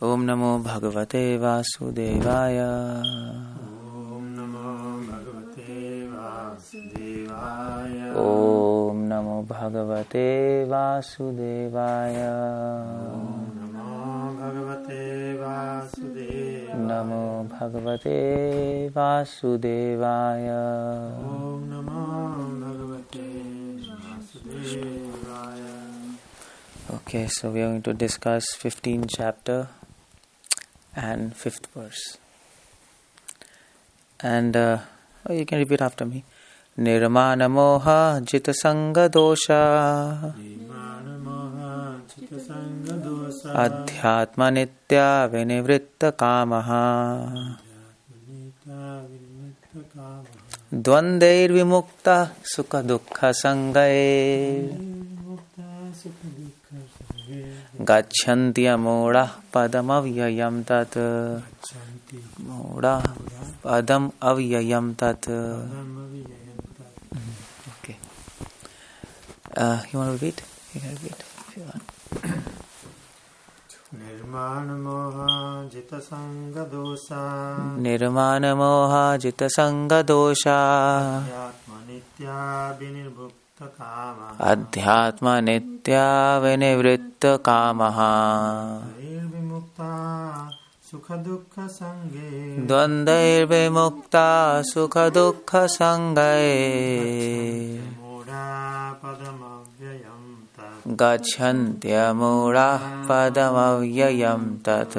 Om Namo Bhagavate Vasudevaya. Om Namo Bhagavate Vasudevaya. Om Namo Bhagavate Vasudevaya. Om Namo Bhagavate Vasudevaya. Namo Bhagavate Vasudevaya. Om Namo Bhagavate Vasudevaya. Okay, so we are going to discuss 15th chapter and 5th verse. And you can repeat after me. Nirmana moha jita sanga dosha adhyatma nitya vinivritta kamaha dvandair vimukta sukha dukkha sangair gachanti amoda padam avyayam tat moda padam avyayam tat. Okay. You want to repeat? You can repeat if you want. Nirmana moha jita sanga dosha. Nirmana moha jita sanga dosha Adhyatma nitya vinibhukta kama. adhyatma nitya vinivritta kamaha Vimukta sukha dukkha sange. dvandair vimukta sukha dukkha sangaye Moda padamavyayam tat. gachantyamura padamavyayam tat.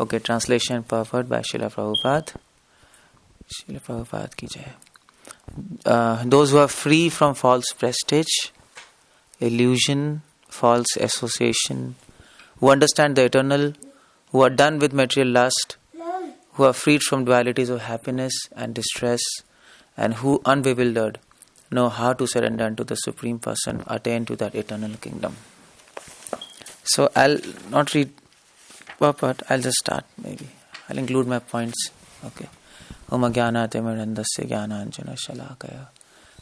Okay, translation purport by Srila Prabhupada. Srila Prabhupada ki jai. Those who are free from false prestige, illusion, false association, who understand the eternal, who are done with material lust, who are freed from dualities of happiness and distress, and who, unbewildered, know how to surrender unto the Supreme Person, attain to that eternal kingdom. So I'll not read purport, I'll just start maybe. I'll include my points. Okay. Om Ajnanate Mirandasya Jnananjana Shalakaya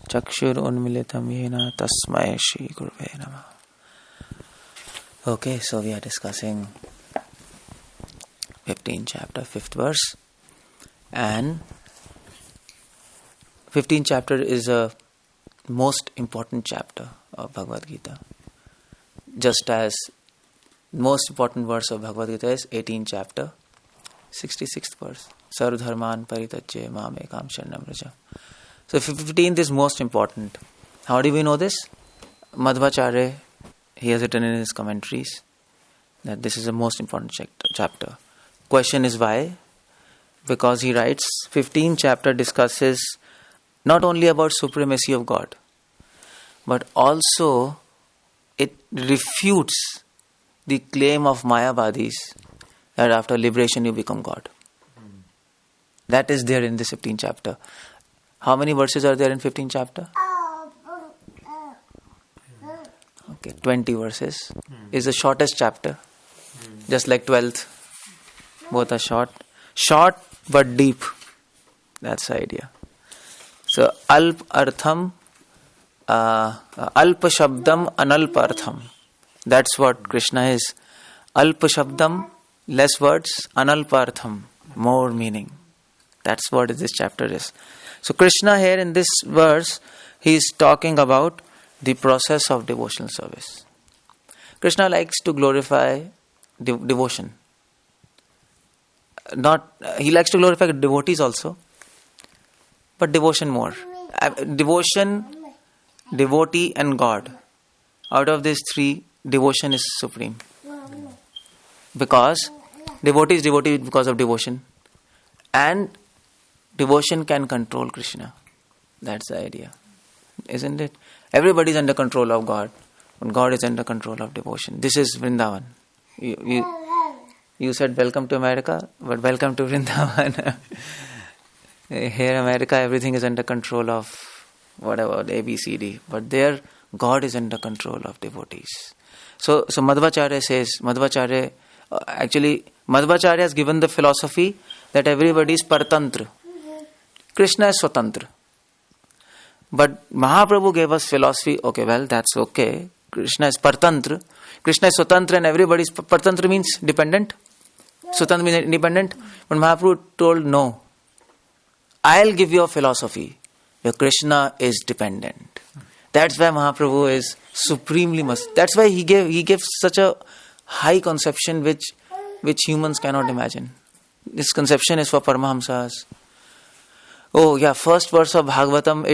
Chakshur Unmilitam Yena Tasmai Shri Guruve Namah. Okay, so we are discussing 15th chapter, 5th verse. And 15th chapter is a most important chapter of Bhagavad Gita. Just as most important verse of Bhagavad Gita is 18th chapter, 66th verse. Sarvdharman paritajya mamekam sharanam vraja. So 15th is most important. How do we know this? Madhvacharya, he has written in his commentaries that this is the most important chapter. Question is why? Because he writes, 15th chapter discusses not only about supremacy of God, but also it refutes the claim of Mayavadis that after liberation you become God. That is there in this 15th chapter. How many verses are there in 15th chapter? Okay, 20 verses. Is the shortest chapter. Just like 12th. Both are short. Short but deep. That's the idea. So, alp artham, alpa shabdam, analpa artham. That's what Krishna is. Alpa shabdam, less words, analpa artham, more meaning. That's what this chapter is. So Krishna here in this verse, he is talking about the process of devotional service. Krishna likes to glorify devotion. He likes to glorify devotees also, but devotion more. Devotion, devotee and God. Out of these three, devotion is supreme. Because devotee is devotee because of devotion. And devotion can control Krishna. That's the idea. Isn't it? Everybody is under control of God. But God is under control of devotion. This is Vrindavan. You said welcome to America, but welcome to Vrindavan. Here in America, everything is under control of whatever, ABCD. But there, God is under control of devotees. So Madhvacharya says, Madhvacharya has given the philosophy that everybody is paratantra. Krishna is swatantra. But Mahaprabhu gave us philosophy, okay, well, that's okay. Krishna is Partantra. Krishna is Swatantra and everybody is Partantra means dependent. Swatantra means independent. But Mahaprabhu told, no. I'll give you a philosophy where Krishna is dependent. That's why Mahaprabhu is supremely must. That's why he gave such a high conception which humans cannot imagine. This conception is for Paramahamsas. Oh yeah, first verse of Bhagavatam.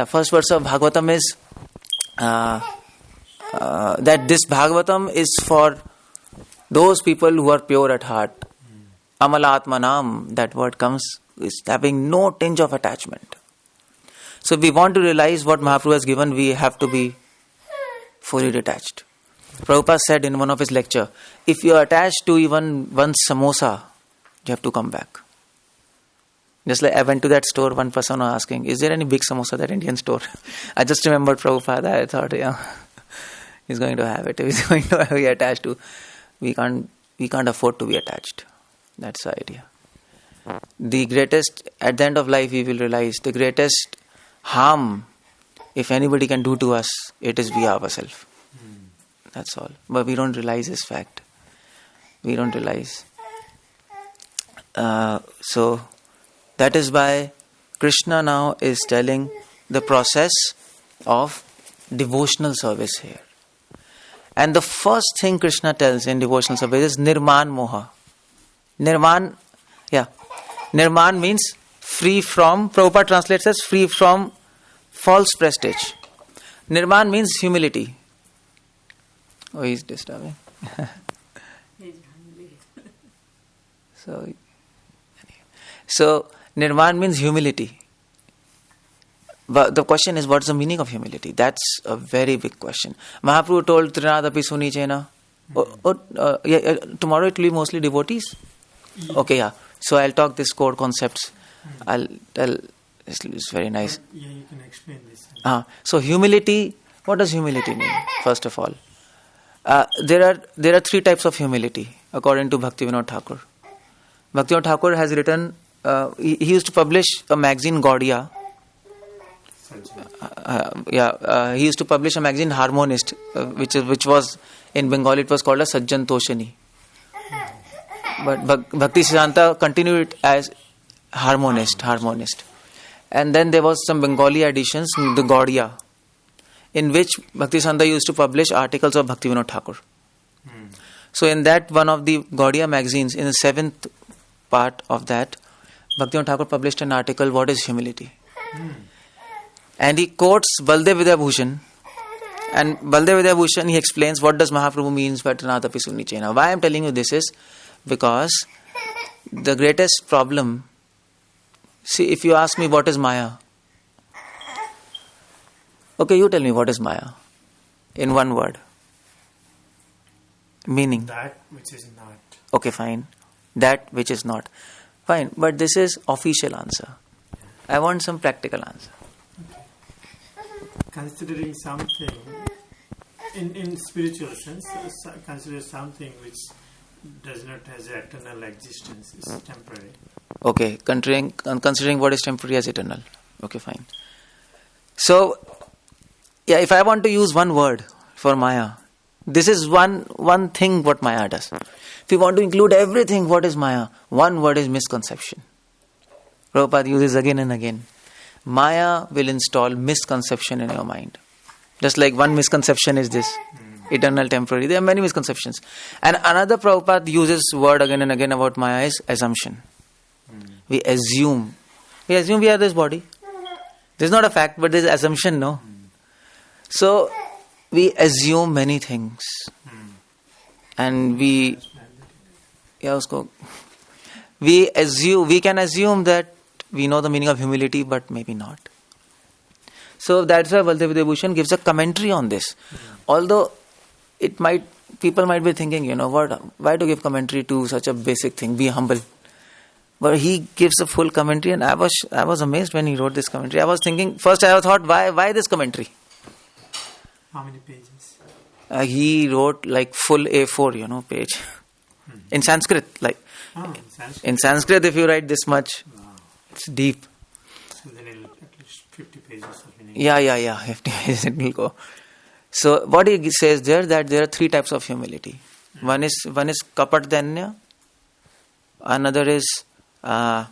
First verse of Bhagavatam is that this Bhagavatam is for those people who are pure at heart. Amala Atmanam, that word comes, is having no tinge of attachment. So if we want to realize what Mahaprabhu has given, we have to be fully detached. Prabhupada said in one of his lecture, if you are attached to even one samosa, you have to come back. Just like I went to that store, one person was asking, is there any big samosa, that Indian store? I just remembered Prabhupada. I thought, he's going to have it. He's going to be attached to. We can't afford to be attached. That's the idea. The greatest, at the end of life, we will realize the greatest harm, if anybody can do to us, it is we ourselves. That's all. But we don't realize this fact. We don't realize. So, that is why Krishna now is telling the process of devotional service here. And the first thing Krishna tells in devotional service is Nirman Moha. Nirman means free from, Prabhupada translates as free from false prestige. Nirman means humility. Oh, he's disturbing. So, Nirman means humility. But the question is, what's the meaning of humility? That's a very big question. Mahaprabhu told Trinadapi Suni Chena. Tomorrow it will be mostly devotees. Okay, yeah. So I'll talk these core concepts. I'll tell. It's very nice. Yeah, you can explain this. So humility. What does humility mean? First of all, there are three types of humility according to Bhaktivinoda Thakur. Bhaktivinoda Thakur has written. He used to publish a magazine, Gaudiya. He used to publish a magazine, Harmonist, which was in Bengali. It was called as Sajjan Toshani. But Bhakti Siddhanta continued it as Harmonist. And then there was some Bengali editions, the Gaudiya, in which Bhakti Siddhanta used to publish articles of Bhaktivinoda Thakur. So in that one of the Gaudiya magazines, in the 7th part of that, Bhaktivinoda Thakur published an article, What is Humility? And he quotes Baldev Vidyabhushan. And Baldev Vidyabhushan, he explains what does Mahaprabhu means by Trinadapi Suni Chena. Why I am telling you this is because the greatest problem, see, if you ask me what is Maya, okay, you tell me what is Maya in one word. Meaning? That which is not. Okay, fine. That which is not. Fine, but this is official answer. I want some practical answer. Considering something, in spiritual sense, consider something which does not have eternal existence, is temporary. Okay, considering what is temporary as eternal. Okay, fine. So, if I want to use one word for Maya, this is one thing what Maya does. If you want to include everything, what is Maya? One word is misconception. Prabhupada uses again and again. Maya will install misconception in your mind. Just like one misconception is this, eternal, temporary. There are many misconceptions. And another Prabhupada uses word again and again about Maya is assumption. We assume we are this body. This is not a fact, but there is assumption, no? So, we assume many things. And we can assume that we know the meaning of humility, but maybe not. So that's why Baldev Vidyabhushan gives a commentary on this. Although people might be thinking, why to give commentary to such a basic thing? Be humble. But he gives a full commentary, and I was amazed when he wrote this commentary. I was thinking, first I thought, why this commentary? How many pages? He wrote like full A4, page. In Sanskrit, in Sanskrit, if you write this much, it's deep. So then it'll at least 50 pages of meaning. Yeah, 50 pages it will go. So what he says there, that there are three types of humility. One is kapat danya, another is bhautik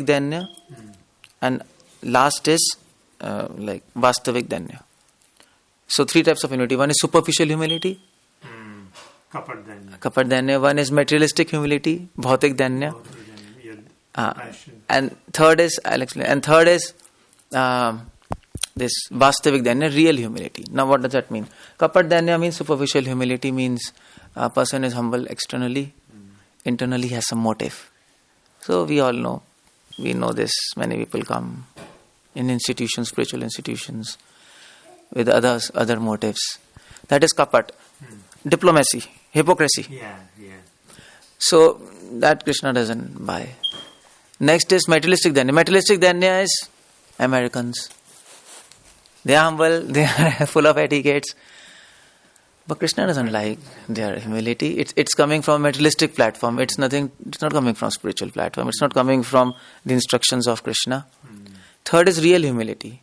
danya, and last is like vastavik danya. So three types of humility. One is superficial humility, Kapat danya. kapat danya. One is materialistic humility, bhautik danya. And third is, I'll explain. And third is this vastavik danya, real humility. Now what does that mean? Kapat danya means superficial humility, means a person is humble externally, internally has some motive. So we all know, we know this. Many people come in institutions, spiritual institutions, with other motives. That is kapat. Diplomacy, hypocrisy. Yeah. So that Krishna doesn't buy. Next is materialistic danya. Materialistic danya is Americans. They are humble, they are full of etiquettes. But Krishna doesn't like their humility. It's coming from a materialistic platform. It's not coming from spiritual platform. It's not coming from the instructions of Krishna. Third is real humility.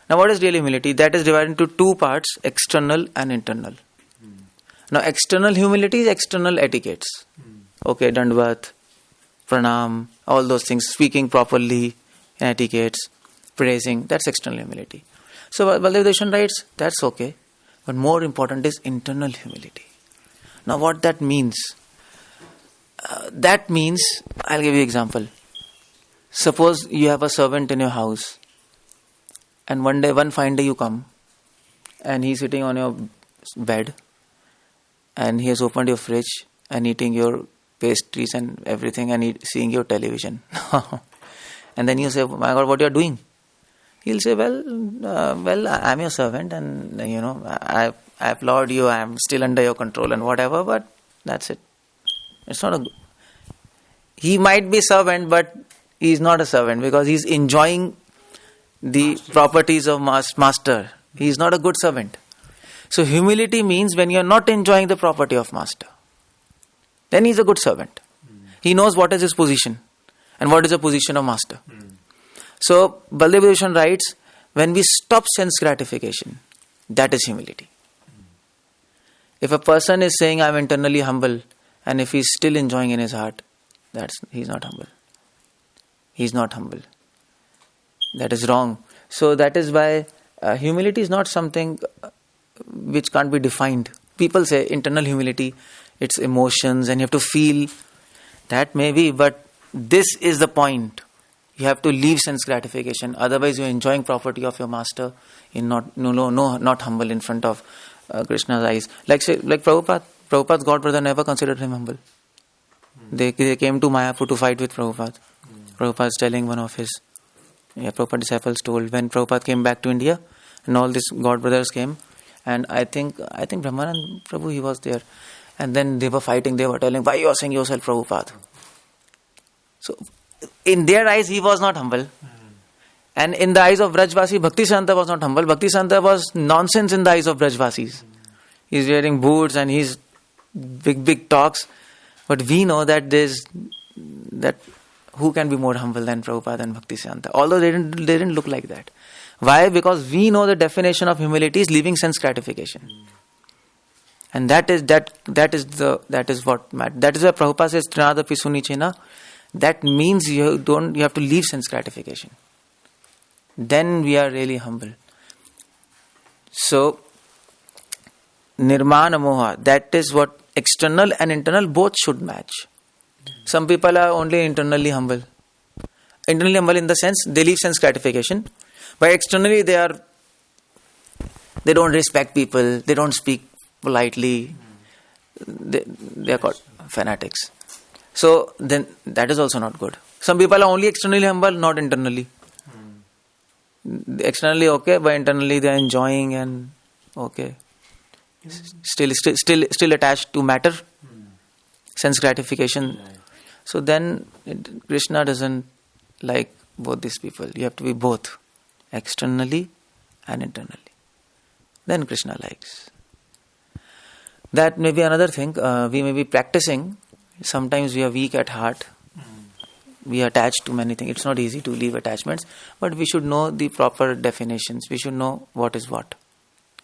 Now what is real humility? That is divided into two parts, external and internal. Now external humility is external etiquettes. Okay, dandvat, pranam, all those things, speaking properly, etiquettes, praising, that's external humility. So Baldev Darshan writes, that's okay. But more important is internal humility. Now what that means? That means, I'll give you an example. Suppose you have a servant in your house, and one fine day you come, and he's sitting on your bed, and he has opened your fridge and eating your pastries and everything, and seeing your television. And then you say, my God, what you are doing? He'll say, well, I'm your servant, and I applaud you, I'm still under your control and whatever, but that's it. It's not he might be servant, but he's not a servant because he's enjoying the properties of master. He's not a good servant. So humility means when you're not enjoying the property of master, then he's a good servant. He knows what is his position and what is the position of master. So Baldev Darshan writes, when we stop sense gratification, that is humility. If a person is saying, I'm internally humble, and if he's still enjoying in his heart, he's not humble. He's not humble. That is wrong. So that is why humility is not something which can't be defined. People say internal humility, it's emotions and you have to feel. That may be, but this is the point. You have to leave sense gratification. Otherwise, you're enjoying property of your master. You're not humble in front of Krishna's eyes. Like Prabhupada. Prabhupada's god brother never considered him humble. They came to Mayapur to fight with Prabhupada. Prabhupada's telling one of his Prabhupada disciples told, when Prabhupada came back to India, and all these god brothers came, and I think Brahmanand Prabhu, he was there, and then they were fighting. They were telling, why you are saying yourself Prabhupada? So in their eyes, he was not humble. And in the eyes of Brajvasi, Bhaktisanta was not humble. Bhaktisanta was nonsense in the eyes of Brajvasis. He's wearing boots and he's big talks. But we know that who can be more humble than Prabhupada and Bhaktisanta? Although they didn't look like that. Why? Because we know the definition of humility is leaving sense gratification. And that is what matters. That is why Prabhupada says Trinadapi Sunichena. That means you have to leave sense gratification. Then we are really humble. So Nirmana Moha, that is what external and internal both should match. Some people are only internally humble. Internally humble in the sense they leave sense gratification, but externally they don't respect people, they don't speak politely, they are called fanatics. So then that is also not good. Some people are only externally humble, not internally. Externally okay, but internally they are enjoying and okay. Still attached to matter, sense gratification. So then Krishna doesn't like both these people. You have to be both, externally and internally. Then Krishna likes. That may be another thing. We may be practicing. Sometimes we are weak at heart. We are attached to many things. It's not easy to leave attachments, but we should know the proper definitions. We should know what is what.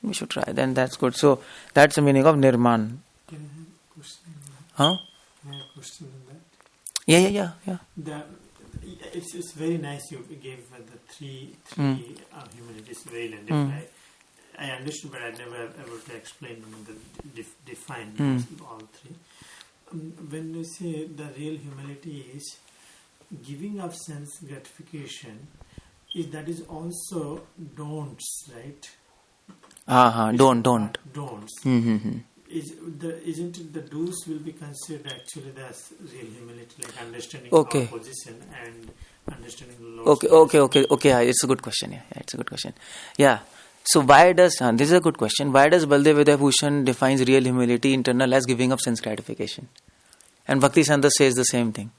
We should try. Then that's good. So that's the meaning of nirman. Can I have a question? Huh? Can I have a question on that? Yeah. It's very nice you gave the three humanities very I understood, but I never able to explain define all three. When we say the real humility is giving up sense gratification, that is also don'ts, right? Don't. Don'ts. Mm-hmm. Isn't it the do's will be considered actually the real humility, like understanding Okay. our position and understanding the Lord's Okay. Yeah, it's a good question. Yeah, it's a good question. Yeah. So why does this is a good question? Why does Baldev Vidyabhushan defines real humility internal as giving up sense gratification, and Bhakti Siddhanta says the same thing?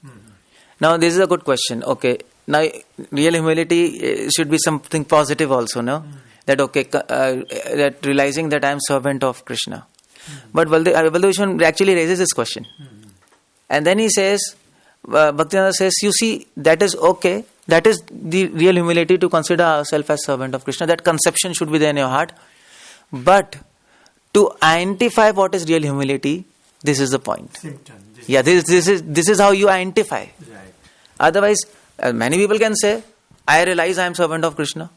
Now this is a good question. Okay. Now real humility should be something positive also, no? That that realizing that I am servant of Krishna. But Baldev actually raises this question. And then he says, Bhaktivinoda says, you see, that is okay. That is the real humility, to consider ourselves as servant of Krishna. That conception should be there in your heart. But to identify what is real humility, this is the point. symptom. This is how you identify. Right. Otherwise, many people can say, I realize I am servant of Krishna.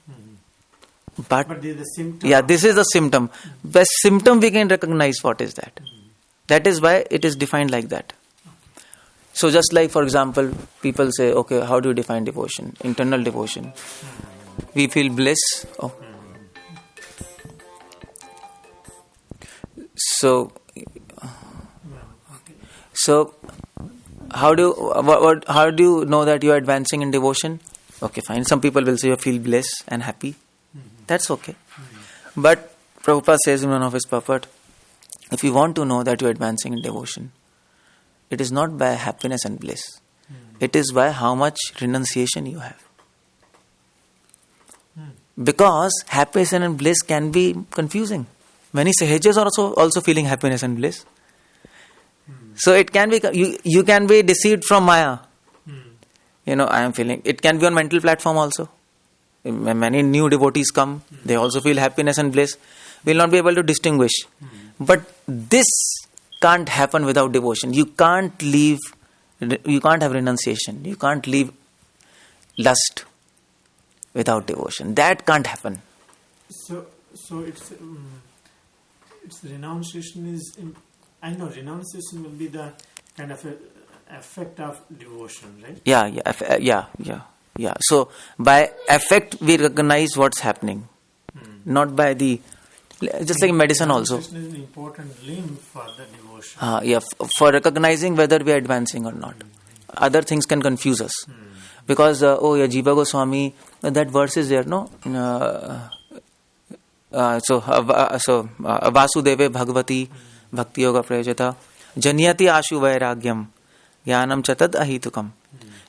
But this is the symptom. yeah, this is the symptom. The symptom we can recognize what is that. That is why it is defined like that. So just like, for example, people say, okay, how do you define devotion? Internal devotion. We feel bliss. Oh. So how do you know that you are advancing in devotion? Okay, fine. Some people will say you feel bliss and happy. That's okay. But Prabhupada says in one of his purport, if you want to know that you are advancing in devotion, it is not by happiness and bliss. It is by how much renunciation you have. Because happiness and bliss can be confusing. Many sahajas are also feeling happiness and bliss. So it can be, you can be deceived from Maya. I am feeling, it can be on mental platform also. When many new devotees come, they also feel happiness and bliss. We will not be able to distinguish. But this can't happen without devotion. You can't have renunciation. You can't leave lust without devotion. That can't happen. So it's renunciation is. I know renunciation will be the kind of effect of devotion, right? Yeah. So by effect we recognize what's happening, not by the. Just like medicine also. Renunciation is an important limb for the devotion. For recognizing whether we are advancing or not. Other things can confuse us. Because, Jiva Goswami, that verse is there, no? Vasudeve Bhagavati Bhakti Yoga Prayajata Janyati Ashu Vairagyam Jnanam Chatad Ahitukam.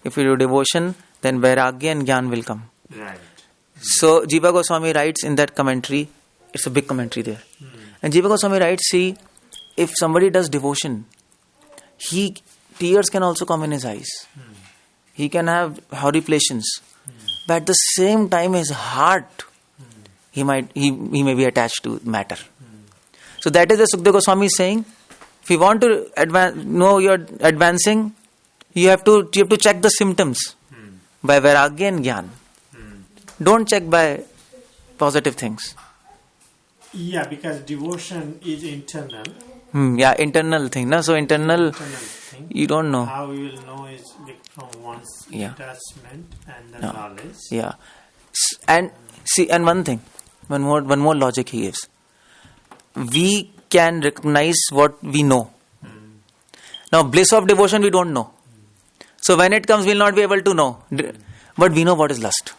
If you do devotion, then Vairagya and Jnana will come. Right. So, Jiva Goswami writes in that commentary, it's a big commentary there. And Jiva Goswami writes, see, if somebody does devotion, tears can also come in his eyes. He can have horripilations. But at the same time, his heart, he may be attached to matter. So that is the Sukadeva Goswami is saying, if you want to know you're advancing, you have to check the symptoms by Vairagya and Jnana. Don't check by positive things. Yeah, because devotion is internal. Internal thing. No? So internal thing. You don't know. How you will know is from one's detachment and the knowledge. Yeah. And see, and one more logic he gives. We can recognize what we know. Now, bliss of devotion we don't know. So when it comes, we'll not be able to know. But we know what is lust.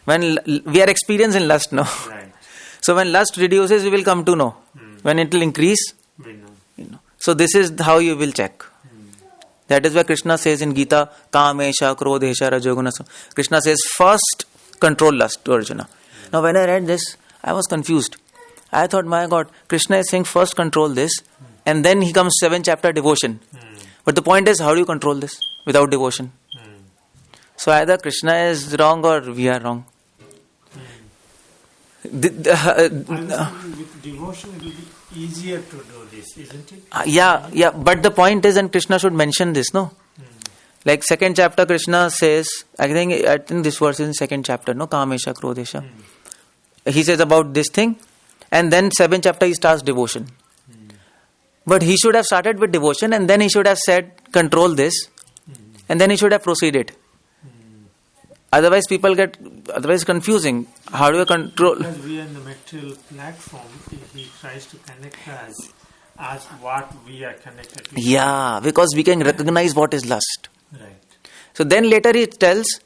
When we are experiencing lust now. Right. So when lust reduces, we will come to know. When it will increase, we know. So this is how you will check. That is why Krishna says in Gita, Kamesha, Krodesha, Rajoguna. Krishna says, first control lust to Arjuna. Now when I read this, I was confused. I thought, my God, Krishna is saying first control this, and then he comes 7th chapter devotion. But the point is, how do you control this without devotion? So either Krishna is wrong or we are wrong. With devotion, it will be easier to do this, isn't it? Yeah. But the point is, and Krishna should mention this, no? Like second chapter, Krishna says, I think this verse is in second chapter, no? Kamesha, Krodesha. He says about this thing, and then seventh chapter he starts devotion. But he should have started with devotion, and then he should have said, control this, and then he should have proceeded. Otherwise, people get confusing. How do you control? Because we are in the material platform, he tries to connect us as what we are connected to. Yeah, because we can recognize what is lust. Right. So then later he tells,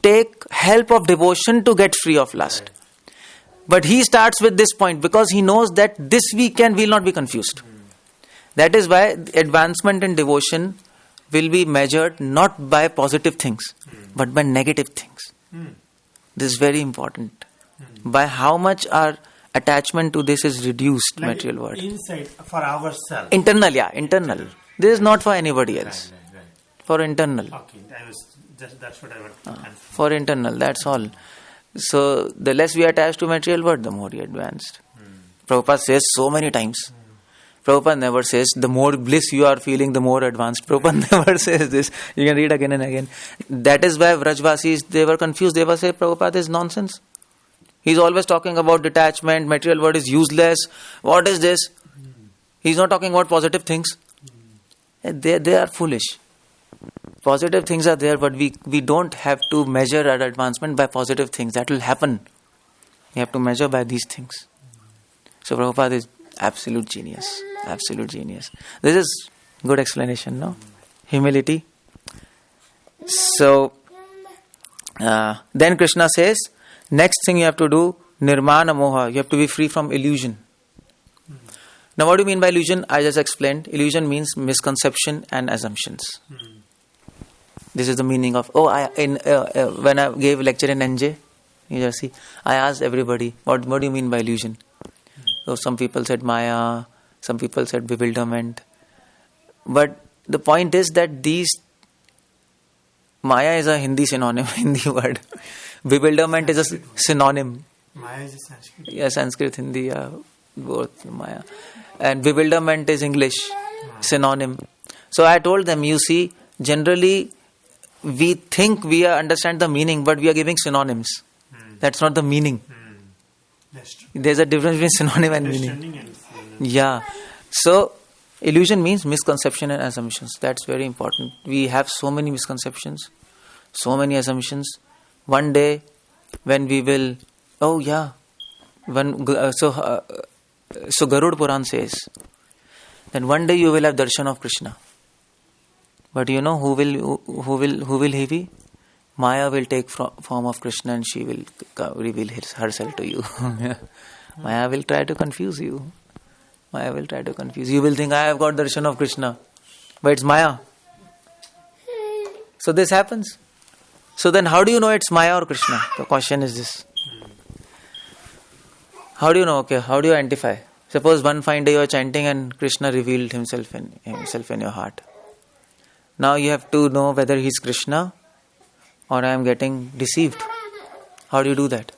take help of devotion to get free of lust. Right. But he starts with this point because he knows that this will not be confused. That is why advancement in devotion will be measured not by positive things, but by negative things. This is very important. By how much our attachment to this is reduced, Like material world. inside, for ourselves. Internal. This is not for anybody else. Right. For internal. Okay, that's what I want to confirm. For internal, that's all. So the less we attach to material world, the more we advanced. Prabhupada says so many times. Prabhupada never says the more bliss you are feeling, the more advanced. Prabhupada never says this. You can read again and again. That is why Vrajvasis, they were confused. They were saying Prabhupada is nonsense. He's always talking about detachment, material world is useless. What is this? He's not talking about positive things. They are foolish. Positive things are there, but we don't have to measure our advancement by positive things. That will happen. We have to measure by these things. So Prabhupada is absolute genius. Absolute genius. This is good explanation, no? Humility. So then Krishna says, next thing you have to do, nirmana moha. You have to be free from illusion. Now what do you mean by illusion? I just explained. Illusion means misconception and assumptions. This is the meaning of, when I gave lecture in NJ, New Jersey, I asked everybody, what do you mean by illusion? So some people said Maya, some people said bewilderment. But the point is that Maya is a Hindi synonym, Hindi word. Bewilderment is a synonym. Maya is a Sanskrit. Yeah, Sanskrit, Hindi, yeah, both Maya. And bewilderment is English, synonym. So I told them, you see, generally we think we understand the meaning, but we are giving synonyms. That's not the meaning. That's true. There's a difference between synonym and meaning. Understanding and Yeah. So, illusion means misconception and assumptions. That's very important. We have so many misconceptions, so many assumptions. One day, when we will, so Garud Puran says that one day you will have darshan of Krishna. But you know who will he be? Maya will take form of Krishna and she will reveal herself to you. Maya will try to confuse you. You will think, I have got darshan of Krishna. But it's Maya. So this happens. So then how do you know it's Maya or Krishna? The question is this. How do you know? Okay, how do you identify? Suppose one fine day you are chanting and Krishna revealed himself in your heart. Now you have to know whether he's Krishna or I am getting deceived. How do you do that?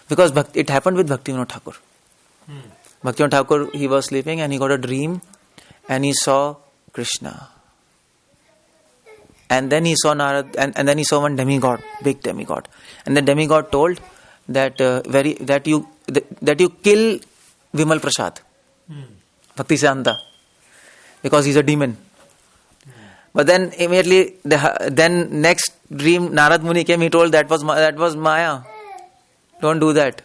Because it happened with Bhaktivinoda Thakur. Bhaktivinoda Thakur, he was sleeping and he got a dream and he saw Krishna. And then he saw Narad, and then he saw one demigod, big demigod. And the demigod told that you kill Vimal Prasad, Bhakti Siddhanta, because he's a demon. But then immediately, then next dream, Narad Muni came. He told that was Maya. Don't do that.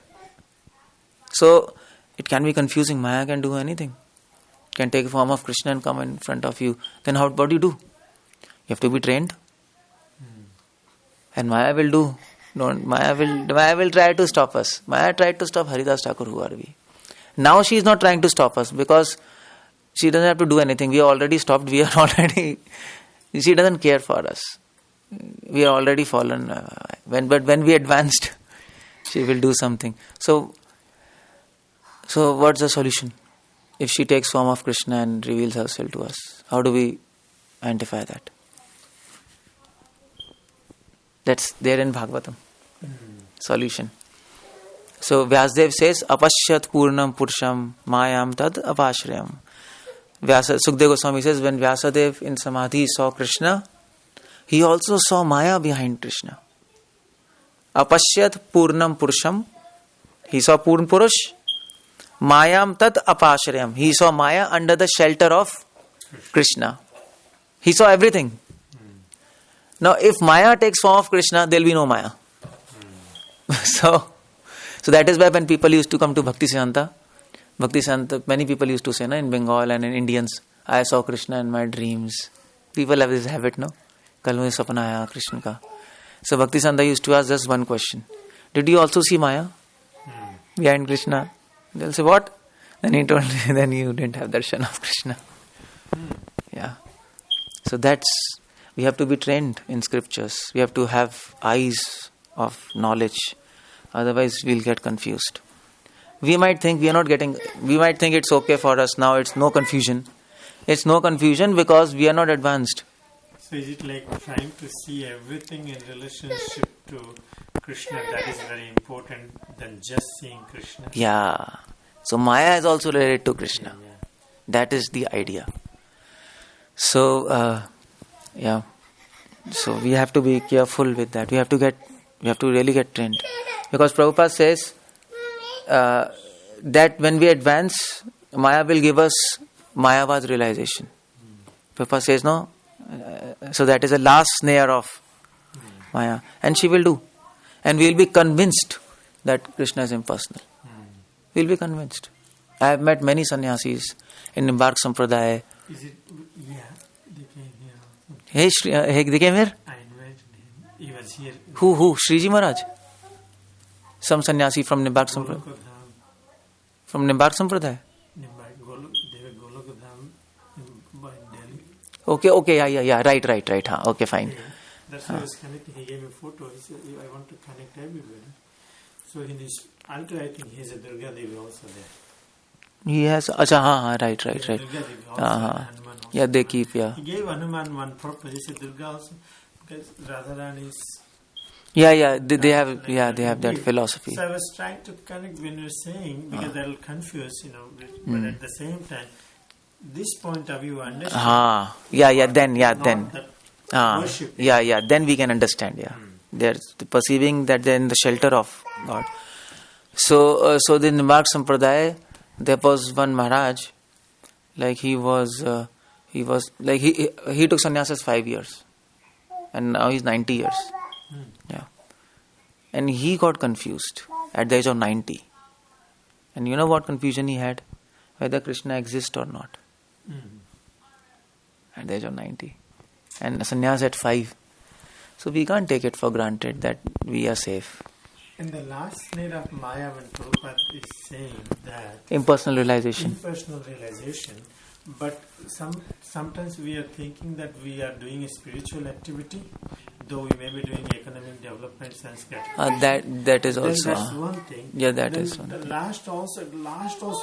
So it can be confusing. Maya can do anything. It can take the form of Krishna and come in front of you. Then what do you do? You have to be trained. And Maya will do. Maya will try to stop us. Maya tried to stop Haridas Thakur, who are we? Now she is not trying to stop us because she doesn't have to do anything. We are already stopped. She doesn't care for us. We are already fallen. But when we advanced, she will do something. So what's the solution? If she takes form of Krishna and reveals herself to us, how do we identify that? That's there in Bhagavatam. Solution. So Vyasdev says, apashyat purnam purusham mayam tad apashrayam. Sukdev Goswami says, when Vyasadev in Samadhi saw Krishna, he also saw Maya behind Krishna. Apashyat purnam purusham. He saw Purn Purush. Mayam tad apashrayam. He saw Maya under the shelter of Krishna. He saw everything. Now, if Maya takes form of Krishna, there will be no Maya. So that is why when people used to come to Bhakti Siddhanta, many people used to say, in Bengal and in Indians, I saw Krishna in my dreams. People have this habit, no? Kal mujhe sapna aaya Krishna ka. So Bhakti Siddhanta used to ask just one question. Did you also see Maya behind Krishna? They'll say, what? Then he told me, then you didn't have darshan of Krishna. Yeah. So we have to be trained in scriptures. We have to have eyes of knowledge. Otherwise, we'll get confused. We might think it's okay for us now, it's no confusion. It's no confusion because we are not advanced. So is it like trying to see everything in relationship to Krishna that is very important than just seeing Krishna? Yeah. So Maya is also related to Krishna. Yeah. That is the idea. So, So we have to be careful with that. We have to really get trained. Because Prabhupada says that when we advance, Maya will give us Mayavad realization. Prabhupada says, no. So that is the last snare of Maya. And she will do. And we will be convinced that Krishna is impersonal. We will be convinced. I have met many sannyasis in Nimbark Sampradaya. Is it? Yeah, they came here. Hey, they came here? I invited him. He was here. Who? Shriji Maharaj? Some sannyasi from Nimbark Sampradaya. From Nimbark Sampradaya? They were Golokadham in Okay, Delhi. yeah, right. Okay, fine. Yeah. That's why I was connecting. He gave me a photo. He said, I want to connect everybody. So in his altar, I think he has a Durga Devi also there. He has, right. Durga Devi also, Hanuman also. Yeah, they keep, yeah. He gave Hanuman one purpose. He said Durga also, because Radharani is... Yeah, they have that philosophy. So I was trying to connect when you're saying, because that will confuse, but at the same time, this point of view, understand. Then we can understand, They're perceiving that they're in the shelter of God. So the Nimbark Sampradaya, there was one Maharaj, like he took sannyas 5 years, and now he's 90 years. Yeah. And he got confused at the age of 90. And you know what confusion he had? Whether Krishna exists or not. At the age of 90. And sannyas at 5. So we can't take it for granted that we are safe. In the last snare of Maya, when Prabhupada is saying that impersonal realization, but sometimes we are thinking that we are doing a spiritual activity, though we may be doing economic development, sense gratification. That is also that's one thing. Yeah, that then is one. The last also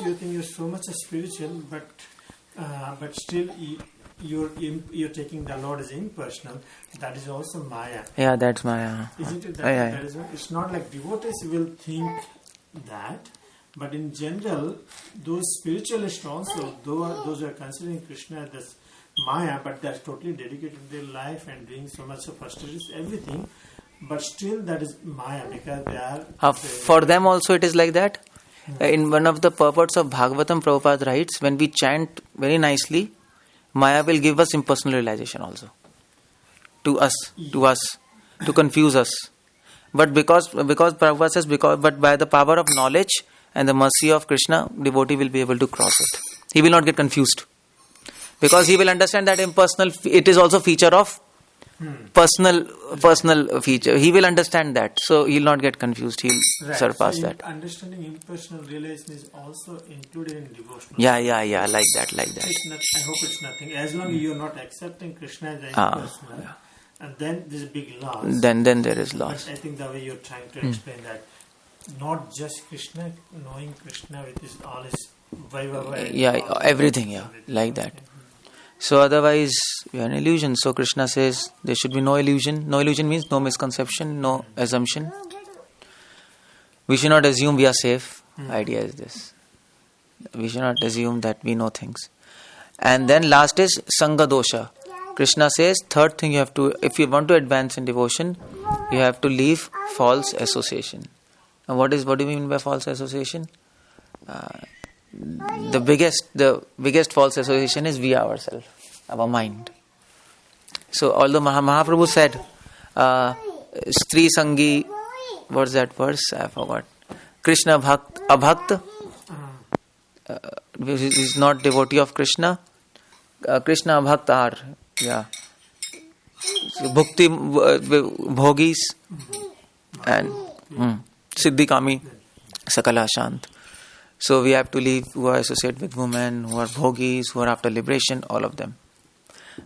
you think you're so much spiritual, but still you're taking the Lord as impersonal. That is also Maya. Yeah, that's Maya. Isn't it? That is, it's not like devotees will think that, but in general, those spiritualists also, those who are considering Krishna as Maya, but they're totally dedicated to their life and doing so much of austerities, everything, but still that is Maya because they are... for them also it is like that. In one of the purports of Bhagavatam, Prabhupada writes, when we chant very nicely, Maya will give us impersonal realization also. To us, to confuse us. But because Prabhupada says, but by the power of knowledge and the mercy of Krishna, devotee will be able to cross it. He will not get confused. Because he will understand that impersonal, it is also feature of personal feature. He will understand that. So he will not get confused. He will surpass that. Understanding impersonal realization is also included in devotional. Yeah, like that. I hope it's nothing. As long as you are not accepting Krishna as impersonal, and then there's a big loss. Then there is loss. But I think the way you're trying to explain that, not just Krishna, knowing Krishna with all his everything, like that. So otherwise, we are an illusion. So Krishna says there should be no illusion. No illusion means no misconception, no assumption. We should not assume we are safe. Idea is this. We should not assume that we know things. And then last is Sangha Dosha. Krishna says, third thing you have to, if you want to advance in devotion, you have to leave false association. And what do you mean by false association? The biggest false association is we ourselves, our mind. So although Mahaprabhu said, Stri Sangi, what's that verse? I forgot. Krishna Abhakt, is not devotee of Krishna. Krishna Abhaktar, yeah. So, Bhukti Bhogis and Siddhi Kami Sakala Shant. So we have to leave who are associated with women, who are bhogis, who are after liberation, all of them.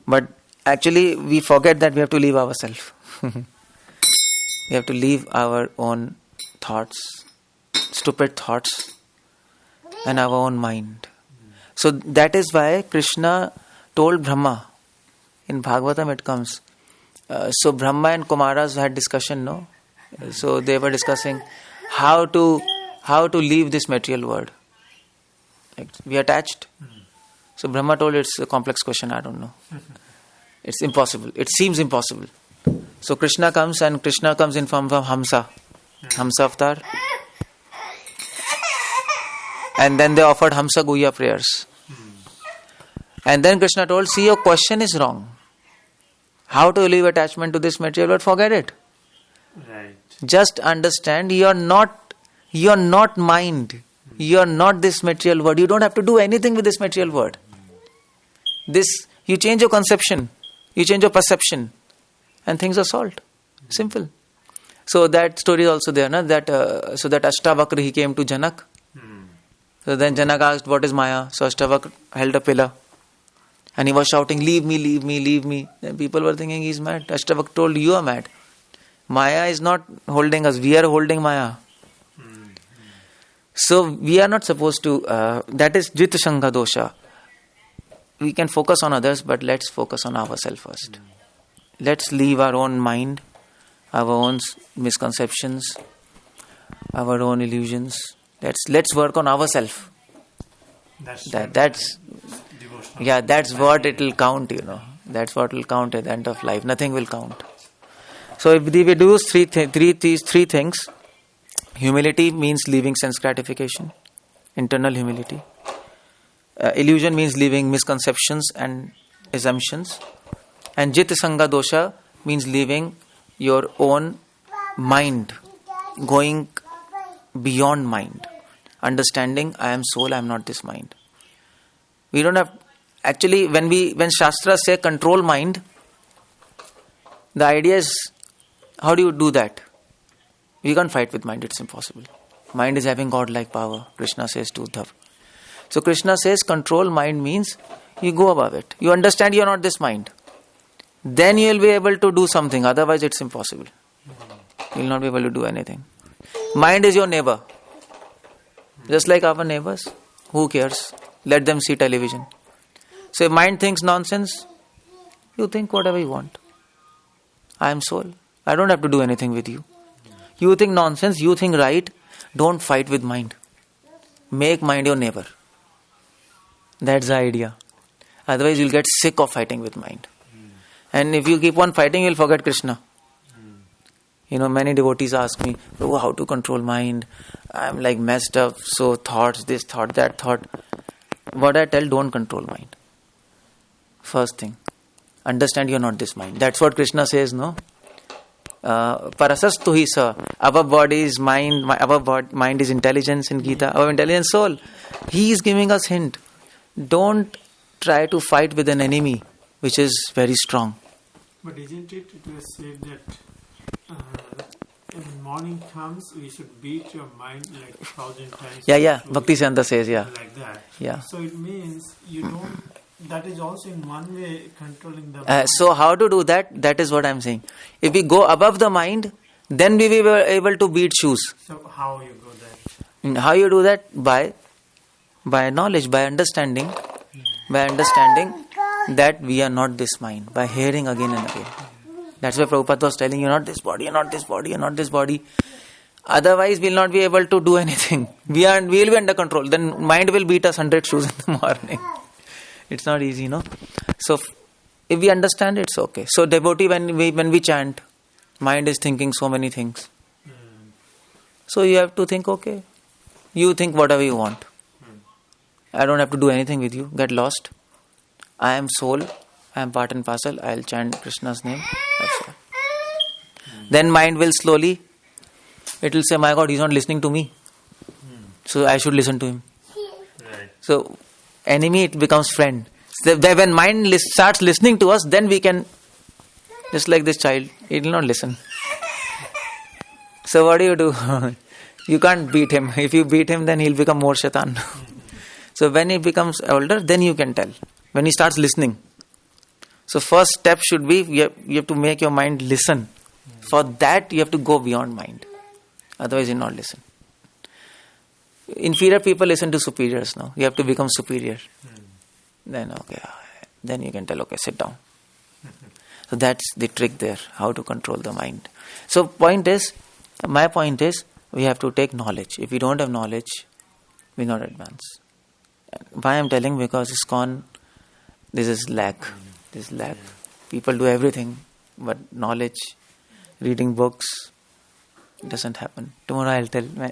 But actually we forget that we have to leave ourselves. We have to leave our own thoughts, stupid thoughts, and our own mind. So that is why Krishna told Brahma, in Bhagavatam it comes. So Brahma and Kumaras had discussion, no? So they were discussing how to leave this material world. Like, we attached. So Brahma told it's a complex question, I don't know. It's impossible. It seems impossible. So Krishna comes in form of Hamsa avatar. And then they offered Hamsa Guhya prayers. And then Krishna told, see, your question is wrong. How to leave attachment to this material world? Forget it. Right. Just understand you are not mind. You are not this material world. You don't have to do anything with this material world. You change your conception, you change your perception, and things are solved. Simple. So that story is also there, na? That Ashtavakra, he came to Janak. So then Janak asked, what is Maya? So Ashtavakra held a pillar. And he was shouting, leave me, leave me, leave me. Then people were thinking he's mad. Ashtavakra told, you are mad. Maya is not holding us. We are holding Maya. So we are not supposed to, that is Jit Sangha Dosha. We can focus on others, but let's focus on ourselves first. Let's leave our own mind, our own misconceptions, our own illusions. Let's work on ourselves. That's what it will count, That's what will count at the end of life. Nothing will count. So if we do these three things, humility means leaving sense gratification, internal humility. Illusion means leaving misconceptions and assumptions. And Jit Sangha Dosha means leaving your own mind, going beyond mind. Understanding, I am soul, I am not this mind. We don't have... Actually, when Shastras say control mind, the idea is, how do you do that? We can't fight with mind, it's impossible. Mind is having God-like power, Krishna says to Uddhav. So Krishna says control mind means you go above it. You understand you are not this mind. Then you will be able to do something, otherwise it's impossible. You will not be able to do anything. Mind is your neighbor. Just like our neighbors. Who cares? Let them see television. So if mind thinks nonsense, you think whatever you want. I am soul. I don't have to do anything with you. You think nonsense, you think right. Don't fight with mind. Make mind your neighbor. That's the idea. Otherwise you'll get sick of fighting with mind. And if you keep on fighting, you'll forget Krishna. Many devotees ask me, oh, how to control mind? I'm like messed up. So thoughts, this thought, that thought. What I tell, don't control mind. First thing, understand you're not this mind. That's what Krishna says, no? Parasastu hi sa. Our body is mind, mind is intelligence in Gita. Our intelligence soul. He is giving us hint. Don't try to fight with an enemy which is very strong. But isn't it was said that when morning comes, we should beat your mind like 1,000 times. Yeah. Bhakti Siddhanta says, yeah. Like that. Yeah. So it means you don't... That is also in one way controlling the mind. So how to do that? That is what I am saying. If we go above the mind, then we will be able to beat shoes. So how you go there? How you do that? By knowledge, by understanding. By understanding that we are not this mind. By hearing again and again. That's why Prabhupada was telling you, not this body, you're not this body, you're not this body. Otherwise, we'll not be able to do anything. We'll be under control. Then mind will beat us 100 shoes in the morning. It's not easy, no? So, if we understand, it's okay. So, devotee, when we chant, mind is thinking so many things. So, you have to think, okay, you think whatever you want. I don't have to do anything with you. Get lost. I am soul. I am part and parcel. I'll chant Krishna's name. That's all. Then mind will slowly, it will say, my God, he's not listening to me. So I should listen to him. Right. So enemy, it becomes friend. So when mind starts listening to us, then we can, just like this child, he will not listen. So what do? You can't beat him. If you beat him, then he'll become more shaitan. So when he becomes older, then you can tell. When he starts listening. So first step should be, you have to make your mind listen. For that, you have to go beyond mind. Otherwise, you'll not listen. Inferior people listen to superiors now. You have to become superior. Then, okay. Then you can tell, okay, sit down. So that's the trick there, how to control the mind. So my point is, we have to take knowledge. If we don't have knowledge, we not advance. Why I'm telling? Because ISKCON, this is lack. This lack. People do everything, but knowledge, reading books, doesn't happen. Tomorrow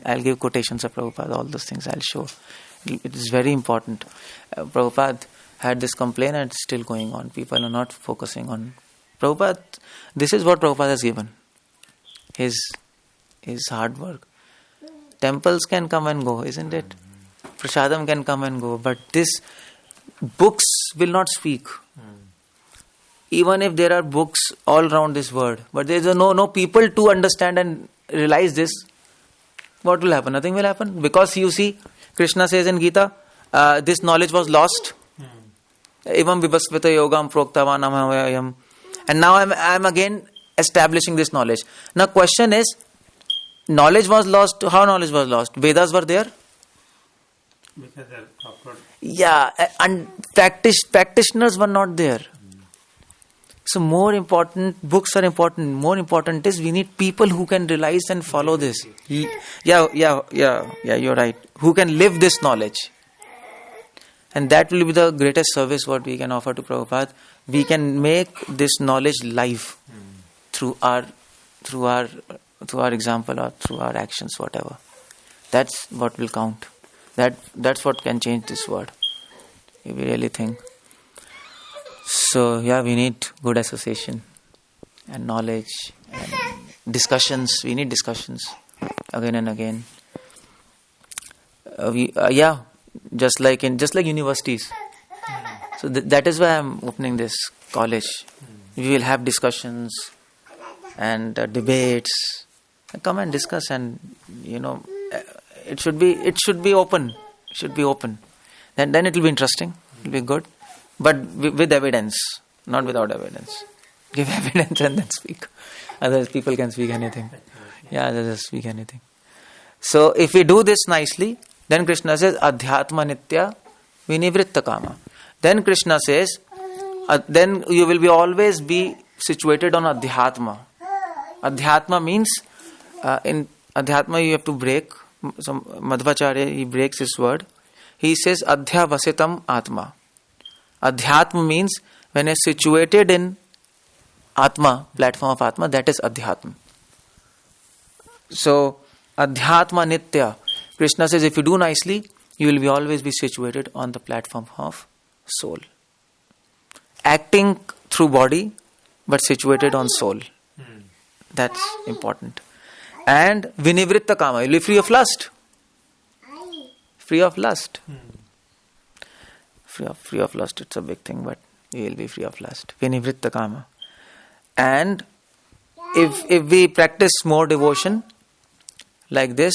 I'll give quotations of Prabhupada, all those things I'll show. It is very important. Prabhupada had this complaint and it's still going on. People are not focusing on Prabhupada. This is what Prabhupada has given. His hard work. Temples can come and go, isn't it? Prasadam can come and go, but this books will not speak. Even if there are books all around this world, but there is no people to understand and realize this, what will happen? Nothing will happen. Because you see, Krishna says in Gita, this knowledge was lost. Evam vibhasvita yogam proktavanam havayam. And now I'm again establishing this knowledge. Now question is, knowledge was lost. How knowledge was lost? Vedas were there? Because they're proper. Yeah, and practitioners were not there. So more important, books are important. More important is we need people who can realize and follow this. Yeah, you're right. Who can live this knowledge. And that will be the greatest service what we can offer to Prabhupada. We can make this knowledge live through our example or through our actions, whatever. That's what will count. That's what can change this world. If we really think. So we need good association and knowledge and discussions. We need discussions again and again. Just like universities. So that is why I'm opening this college. We will have discussions and debates. Come and discuss, and it should be open. It should be open. Then it will be interesting. It will be good. But with evidence, not without evidence. Give evidence and then speak. Otherwise, people can speak anything. Yeah, they just speak anything. So, if we do this nicely, then Krishna says, Adhyatma Nitya Vinivritta Kama. Then Krishna says, then you will always be situated on Adhyatma. Adhyatma means, in Adhyatma you have to break. So, Madhvacharya, he breaks his word. He says, Adhyavasitam Atma. Adhyatma means when it's situated in Atma, platform of Atma, that is Adhyatma. So, Adhyatma Nitya. Krishna says, if you do nicely, you will always be situated on the platform of soul. Acting through body, but situated on soul. That's important. And Vinivritta Kama, you will be free of lust. Free of lust. Free of lust, it's a big thing, but you will be free of lust. Vinivritta Kama. And if we practice more devotion like this,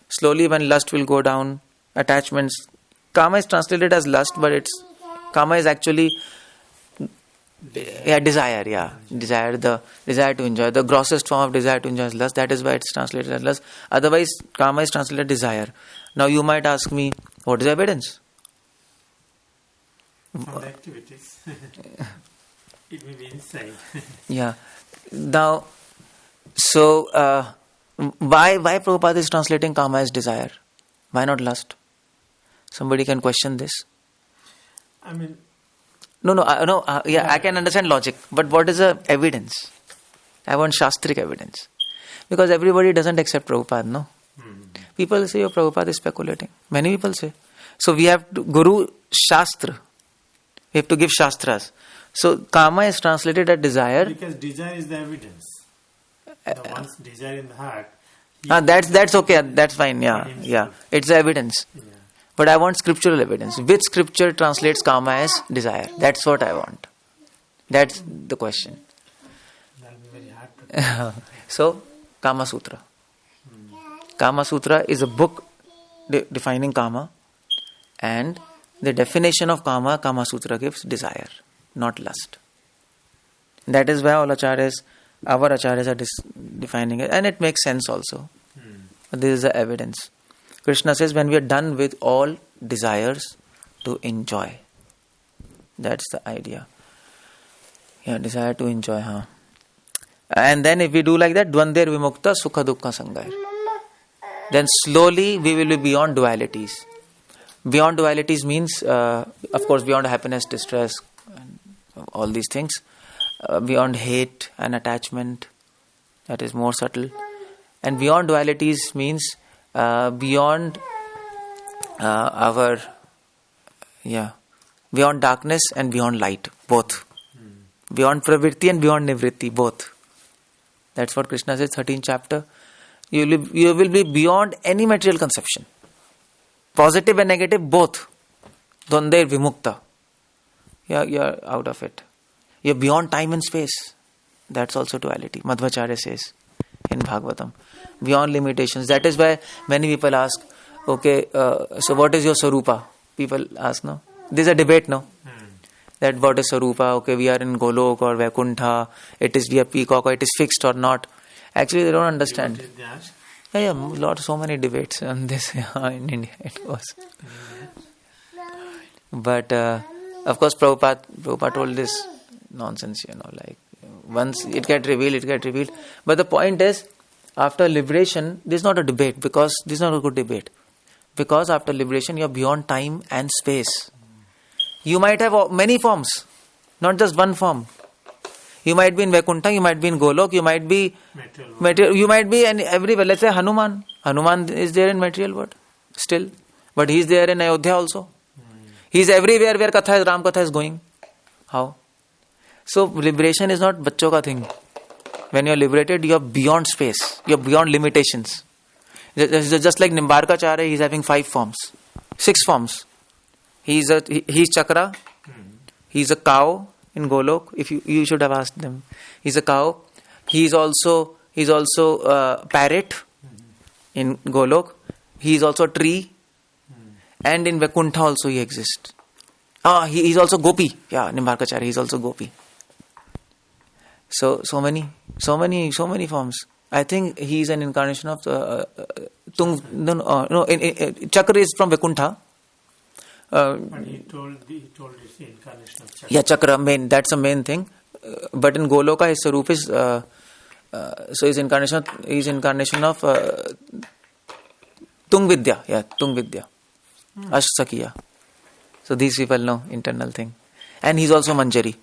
slowly when lust will go down, attachments, Kama is translated as lust, but Kama is actually desire, desire, the desire to enjoy. The grossest form of desire to enjoy is lust. That is why it's translated as lust. Otherwise, Kama is translated desire. Now you might ask me, what is the evidence? From the activities. It may be inside. Yeah. Now, so Why Prabhupada is translating kama as desire? Why not lust? Somebody can question this. I mean, I can understand logic, but what is the evidence? I want shastric evidence. Because everybody doesn't accept Prabhupada, no? People say, Prabhupada is speculating. Many people say. So we have to, Guru Shastra. We have to give Shastras. So kama is translated as desire. Because desire is the evidence. The one's desire in the heart. That's okay. That's fine. Yeah. It's the evidence. Yeah. But I want scriptural evidence. Which scripture translates kama as desire? That's what I want. That's the question. That'll be very hard to So, Kama Sutra. Kama Sutra is a book defining kama, and the definition of kama, Kama Sutra gives desire, not lust. That is why all acharyas, our acharyas are defining it, and it makes sense also. This is the evidence. Krishna says when we are done with all desires, to enjoy. That's the idea. Yeah, desire to enjoy, And then if we do like that, dvandir vimukta sukha dukkha sangaya. Then slowly we will be beyond dualities. Beyond dualities means, of course, beyond happiness, distress, and all these things. Beyond hate and attachment, that is more subtle. And beyond dualities means beyond beyond darkness and beyond light, both. Beyond pravritti and beyond nivritti, both. That's what Krishna says, 13th chapter. You will be beyond any material conception. Positive and negative, both. Dvandir vimukta. You're out of it. You're beyond time and space. That's also duality. Madhvacharya says in Bhagavatam. Beyond limitations. That is why many people ask, okay, so what is your Sarupa? People ask, no? There's a debate, no? That what is Sarupa? Okay, we are in Golok or Vaikuntha. We are peacock, or it is fixed or not. Actually, they don't understand. So many debates on this in India. It was. But of course, Prabhupada told this nonsense, like once it get revealed. But the point is, after liberation, this is not a debate, because this is not a good debate. Because after liberation, you are beyond time and space. You might have many forms, not just one form. You might be in Vaikuntha, you might be in Golok, you might be material, you might be everywhere. Let's say Hanuman. Hanuman is there in material world still, but he is there in Ayodhya also. He is everywhere where Ram Katha is going. How? So liberation is not bachcho ka thing. When you are liberated, you are beyond space. You are beyond limitations. Just like Nimbarkacharya, he is having 5 forms, 6 forms. He's Chakra. He's a cow in Golok. If you should have asked them. He's a cow. He's also parrot in Golok. He's also a tree. And in Vaikuntha also he exists. He's also Gopi. Yeah, Nimbarkacharya. He's also Gopi. So many forms. I think he's an incarnation of Chakra is from Vaikuntha. But he told it's the incarnation of Chakra. Yeah, Chakra, that's the main thing. But in Goloka, his Sarup is, so his incarnation of Tung Vidya. Yeah, Tung Vidya. Ashtakiya. So these people know internal thing. And he's also Manjari.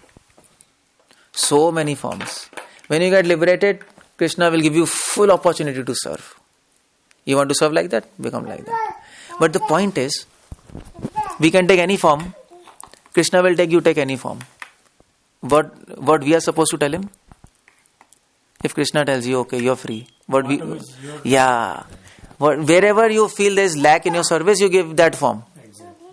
So many forms. When you get liberated, Krishna will give you full opportunity to serve. You want to serve like that? Become like that. But the point is, we can take any form. Krishna will take any form. What we are supposed to tell him? If Krishna tells you, okay, you're free. Wherever you feel there is lack in your service, you give that form. Exactly.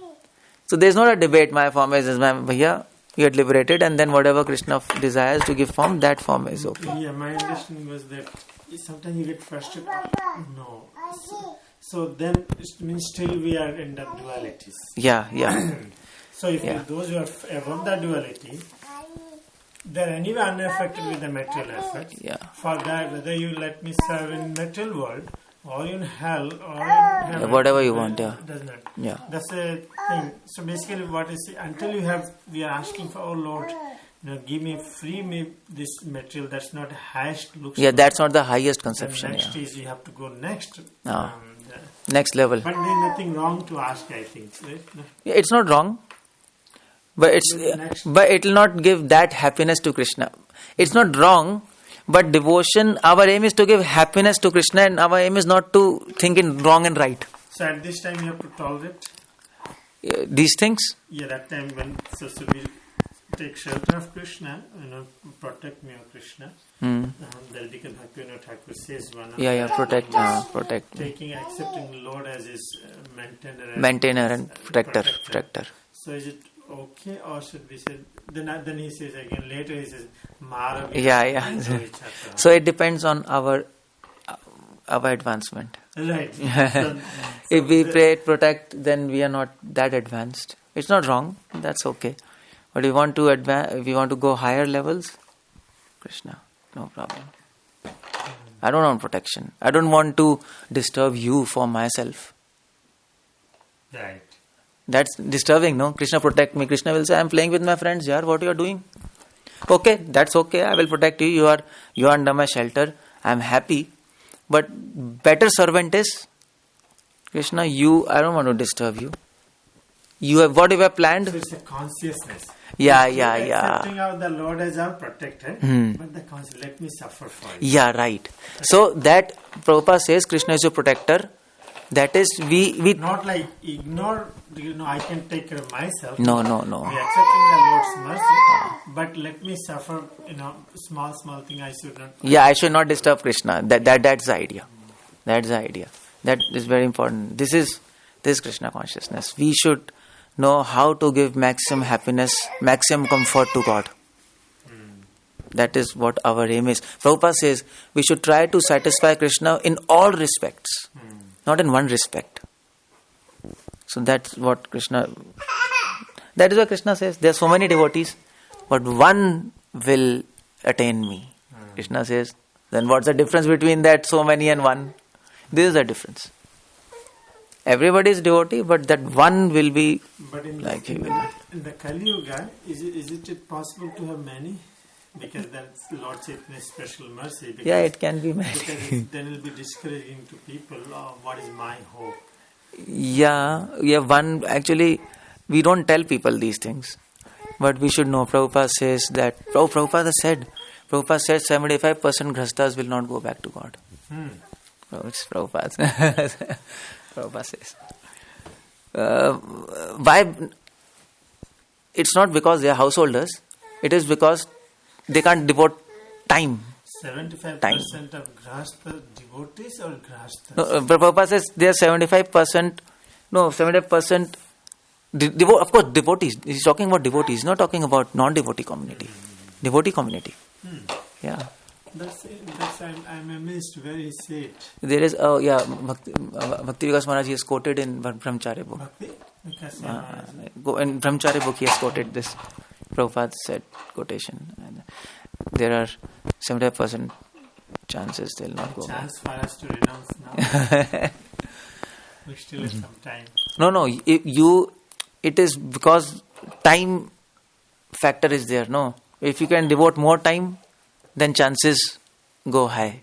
So there is not a debate. My form is Bhaiya, you get liberated, and then whatever Krishna desires to give form, that form is okay. Yeah, my understanding was that sometimes you get frustrated. No. So then it means still we are in the dualities. Yeah. So if those who are above the duality, they are anyway unaffected with the material effects. Yeah. For that, whether you let me serve in material world or in hell or in heaven, whatever you want, does not. Yeah. That's a thing. So basically, what is until we are asking for, oh Lord, give me free this material that's not highest looks. Yeah, good. that's not the highest Then conception. next Yeah. is you have to go next. Next level. But there's nothing wrong to ask, I think. Right? No? Yeah, it's not wrong, but but it will not give that happiness to Krishna. It's not wrong, but devotion. Our aim is to give happiness to Krishna, and our aim is not to think in wrong and right. So at this time you have to tolerate. These things. Yeah, that time when so we take shelter of Krishna, protect me, O Krishna. That because Bhaktivinoda Thakur says one of Protect. taking accepting the Lord as his Maintainer and protector. So is it okay, or should we say? Then he says again. Later he says, Mara. Yeah. So it depends on our advancement. Right. If we pray protect, then we are not that advanced. It's not wrong. That's okay. But we want to advance. If we want to go higher levels, Krishna, no problem. I don't want protection. I don't want to disturb you for myself. Right. That's disturbing, no? Krishna protect me. Krishna will say, I'm playing with my friends, yaar. What you are doing? Okay, that's okay. I will protect you. You are under my shelter. I'm happy. But better servant is Krishna. I don't want to disturb you. What you have planned? So it's a consciousness. Yeah. Accepting out the Lord as our protector, but the conscious, let me suffer for you. Yeah, right. So that Prabhupada says Krishna is your protector. That is, we not like ignore. I can take care of myself. No. We are accepting the Lord's mercy, but let me suffer. Small thing I should not. Yeah, I should not disturb Krishna. That's the idea. That's the idea. That is very important. This is Krishna consciousness. We should know how to give maximum happiness, maximum comfort to God. That is what our aim is. Prabhupada says we should try to satisfy Krishna in all respects, not in one respect. So that's what Krishna. That is what Krishna says. There are so many devotees, but one will attain me. Krishna says, then what's the difference between that so many and one? This is the difference. Everybody is devotee, but that one will be but in like in the Kali Yuga, is it possible to have many? Because that's Lord Chaitanya's special mercy. Yeah, it can be many. Because then it will be discouraging to people. Oh, what is my hope? Yeah. One actually, we don't tell people these things, but we should know. Prabhupada says that. Prabhupada said 75% grhastas will not go back to God. It's Prabhupada. Prabhupada says. Why? It's not because they are householders. It is because they can't devote time. 75% of grhastha devotees or grhasthas? No, Prabhupada says they are 75%. No, 75%. Of course, devotees. He's talking about devotees. He's not talking about non-devotee community. Devotee community. Yeah. That's I'm amazed where he said it. There is, Bhakti Vikas Maharaj, he has quoted in Brahmacharya book. Bhakti Vikas In Brahmacharya book, he has quoted this. Prabhupada said quotation. And there are 75% chances they'll not go back. Chance for us to renounce now. We still have some time. No. It is because time factor is there. No, if you can devote more time, then chances go high.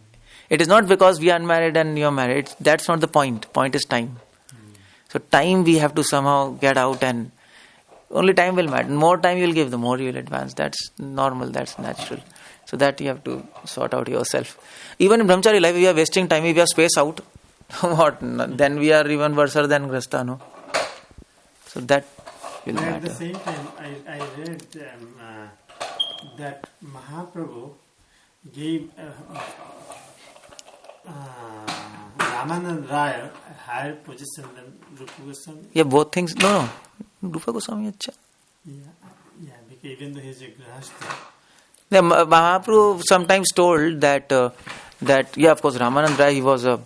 It is not because we are unmarried and you are married. That's not the point. Point is time. So time we have to somehow get out, and only time will matter. More time you will give, the more you will advance. That's normal. That's natural. So that you have to sort out yourself. Even in Brahmachari life, we are wasting time. If we are spaced out, what? Then we are even worse than Grhastha, no? So that will matter. At the same time, I read that Mahaprabhu gave Ramanand Raya a higher position than Rupa Goswami. Yeah, both things. No. Rupa Goswami acha. Yeah, because even though he is a grhastha. Yeah, Mahaprabhu sometimes told that of course, Ramanand Rai, he was a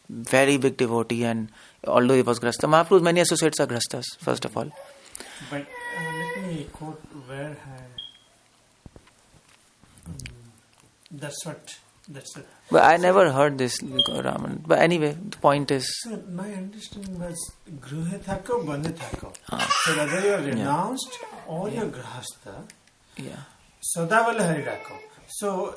very big devotee, and although he was grhastha, Mahaprabhu's many associates are grhasthas, first of all. But let me quote where that's what. But I never heard this Raman. But anyway, the point is. So my understanding was Gruhe Thako, Bande Thako. So whether you are renounced or you are grhastha, Yeah. Sodavala Harirako. So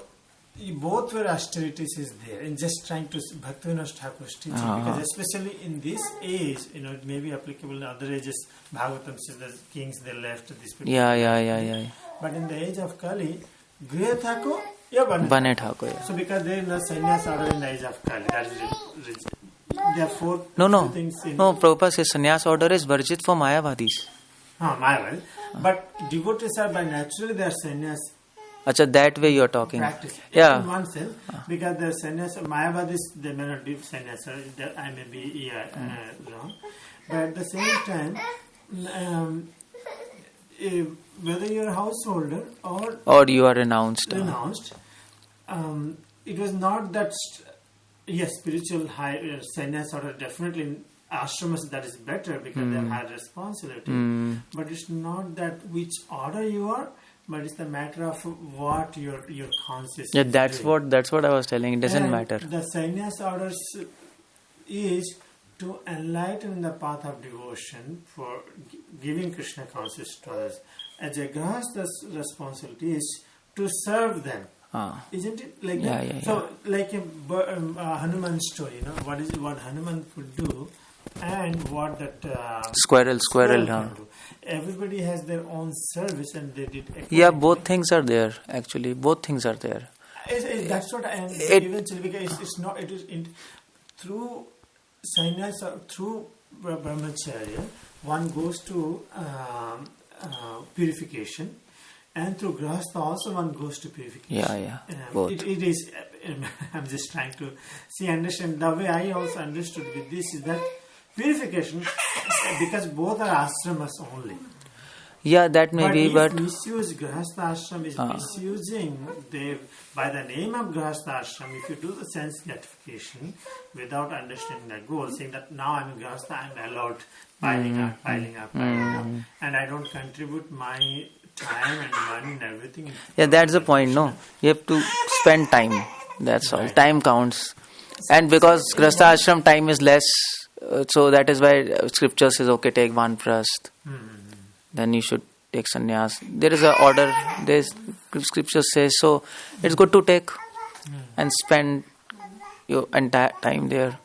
both were austerities is there in just trying to Bhaktivinoda Thakur's teaching, because especially in this age, it may be applicable in other ages. Bhagavatam says the kings they left this. Yeah. But in the age of Kali, Griha Thakur, Bane Thakur. Yeah. So because there is no sannyas order in the age of Kali, that is there are four things. No, Prabhupada says sannyas order is varjit for Mayavadis. Mayavadi. But devotees are by naturally they are sannyas. Acha, that way you are talking. Practice. Yeah. In one sense, because the sannyas, Mayavadis, they may not do sannyas. I may be wrong. But at the same time, whether you are a householder or you are renounced, it was not that. Yes, spiritual high sannyas order definitely in ashramas that is better because they have high responsibility. But it's not that which order you are, but it's the matter of what your conscious. Yeah, that's what I was telling. It doesn't matter. The sannyas orders is to enlighten in the path of devotion for giving Krishna consciousness to others. As a grahastha's responsibility is to serve them. Isn't it like that? Yeah. So, like a Hanuman story, what Hanuman could do, and what that squirrel can do. Everybody has their own service, and they did. Yeah, both things are there. Actually, both things are there. That's what I am eventually, because it's not. It is through sannyas or through brahmacharya, one goes to purification. And through grahastha also one goes to purification. Yeah. Both. It is. I'm just trying to understand. The way I also understood with this is that purification, because both are ashramas only. Yeah, that may be, but misuse grahastha ashram is misusing by the name of grahastha ashram. If you do the sense gratification without understanding the goal, saying that now I'm in grahastha, I'm allowed piling up, and I don't contribute my time and money and everything. Yeah, that's the point. No, you have to spend time. That's all. Time counts, and because grahastha ashram time is less, so that is why scripture says, okay, take vanprasth. Then you should take sannyas. There is an order. Scripture says so. It's good to take and spend your entire time there.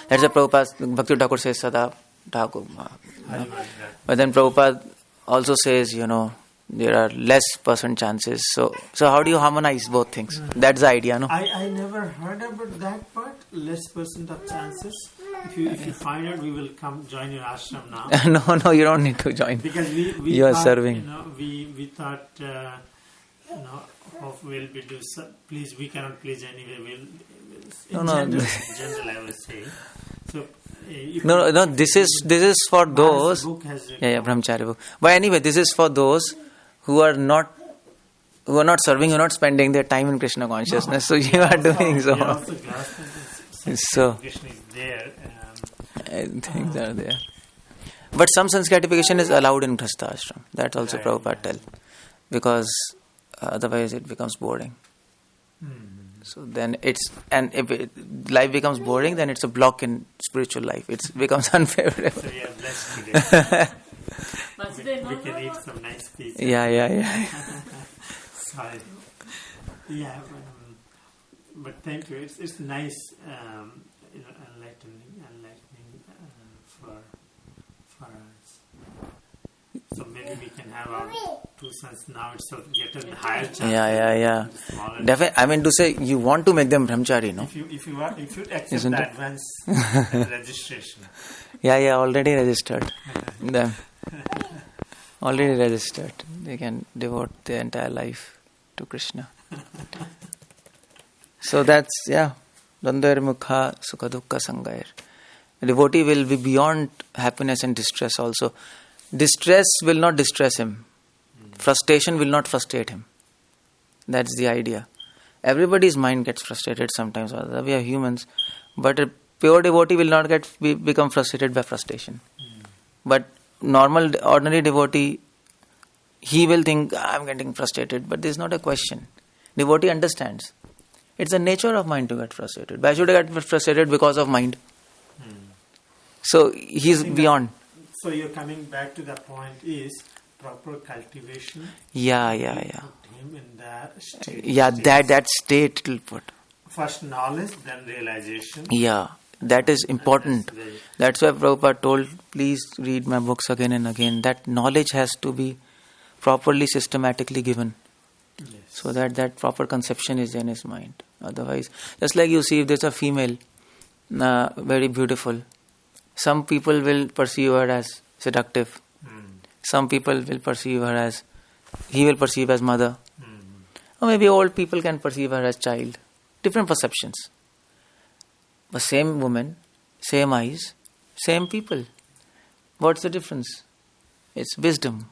That's why Prabhupada, Bhakti Thakur says Sada Thakur. But then Prabhupada also says, there are less percent chances. So how do you harmonize both things? That's the idea, no? I never heard about that part. Less percent of chances. If you find out, we will come join your ashram now. No, you don't need to join. Because we you are thought, serving. We thought, hope we'll be do. Please, we cannot please anyway. In general, I will say. So. No. This is for those. Brahmacharya book. But anyway, this is for those who are not serving, who are not spending their time in Krishna consciousness. So you are doing so. So Krishna is there. Things are there. But some sense gratification is allowed in grahastha ashram. That also Prabhupada tell, because otherwise it becomes boring. So then if life becomes boring, then it's a block in spiritual life. It becomes unfavorable. So we are blessed today. we can eat some nice pizza. Yeah. Sorry. Yeah, but thank you. It's nice, enlightening for us. So maybe we can have our 2 sons now itself get a higher chance. Yeah. Definitely. I mean to say, you want to make them brahmachari, no? If you accept the advance registration. Yeah. Already registered. Them. Already registered. They can devote their entire life to Krishna. So that's, Dandvair mukha sukha dukkha sangair. A devotee will be beyond happiness and distress also. Distress will not distress him. Frustration will not frustrate him. That's the idea. Everybody's mind gets frustrated sometimes. We are humans. But a pure devotee will not become frustrated by frustration. But ordinary devotee, he will think, I'm getting frustrated. But this is not a question. Devotee understands. It's the nature of mind to get frustrated. Why should I get frustrated? Because of mind. So he's beyond. So you're coming back to the point is, proper cultivation. Yeah. Put him in that state. Yeah, that state it will put. First knowledge, then realization. Yeah, that is important. That's why Prabhupada told, please read my books again and again. That knowledge has to be properly, systematically given. Yes. So that proper conception is in his mind. Otherwise, just like you see, if there's a female, very beautiful, some people will perceive her as seductive. Some people will perceive her as, he will perceive as mother. Or maybe old people can perceive her as child. Different perceptions. But same woman, same eyes, same people. What's the difference? It's wisdom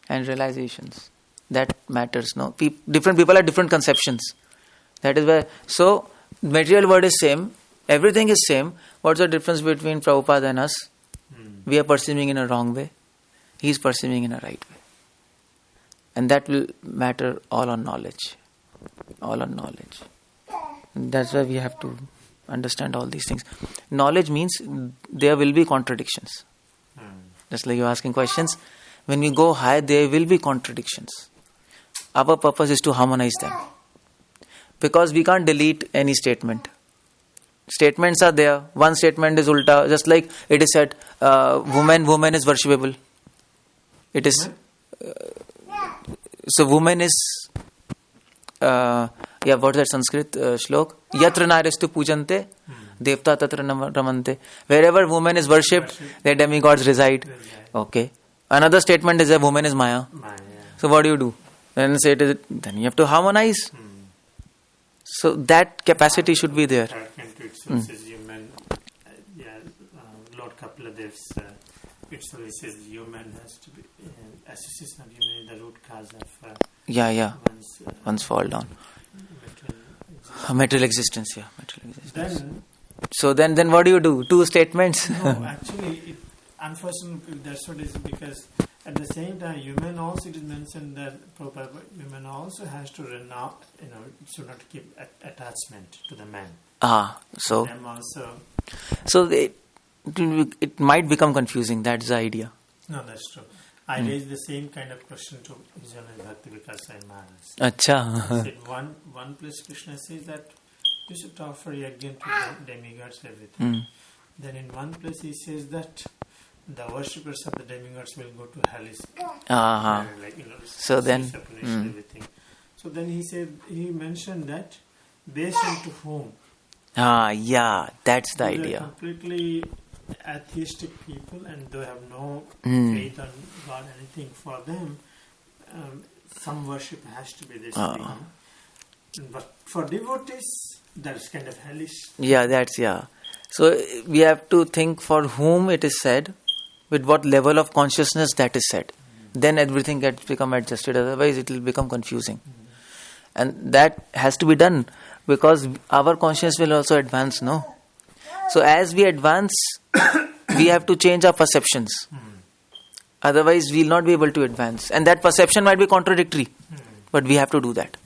and realizations. That matters, no? Different people have different conceptions. That is why. So, material world is same. Everything is same. What's the difference between Prabhupada and us? We are perceiving in a wrong way. He is perceiving in a right way. And that will matter all on knowledge. All on knowledge. That's why we have to understand all these things. Knowledge means there will be contradictions. Just like you're asking questions. When we go high, there will be contradictions. Our purpose is to harmonize them. Because we can't delete any statement. Statements are there. One statement is ulta. Just like it is said, woman is worshipable. It is... so woman is... what's that Sanskrit shlok? Yatra naristu pujante, devta tatra ramante. Wherever woman is worshipped, their demigods reside. Okay. Another statement is a woman is Maya. So what do? Then you have to harmonize. So that capacity should be there. Lord Kapila-dev's itself says human has to be association of human is the root cause of one's fall down. Material existence, Then what do? Two statements? No, actually, unfortunately, that's what it is, because at the same time, human also, it is mentioned that women also has to renounce, should not keep attachment to the man. So them also. So it might become confusing. That's the idea. No, that's true. I raised the same kind of question to His Holiness Bhakti Vikas Sai Maharaj. Acha. Said one place Krishna says that you should offer yajna to demigods, everything. Then in one place he says that the worshippers of the demigods will go to hell. So then, everything. So then he mentioned that based on to whom. That's the They're idea. Completely atheistic people, and they have no faith on God, anything. For them, some worship has to be this thing. But for devotees, that's kind of hellish. So we have to think for whom it is said, with what level of consciousness that is said. Then everything gets become adjusted. Otherwise, it will become confusing. And that has to be done because our consciousness will also advance, no? So as we advance, we have to change our perceptions. Otherwise, we will not be able to advance. And that perception might be contradictory. But we have to do that.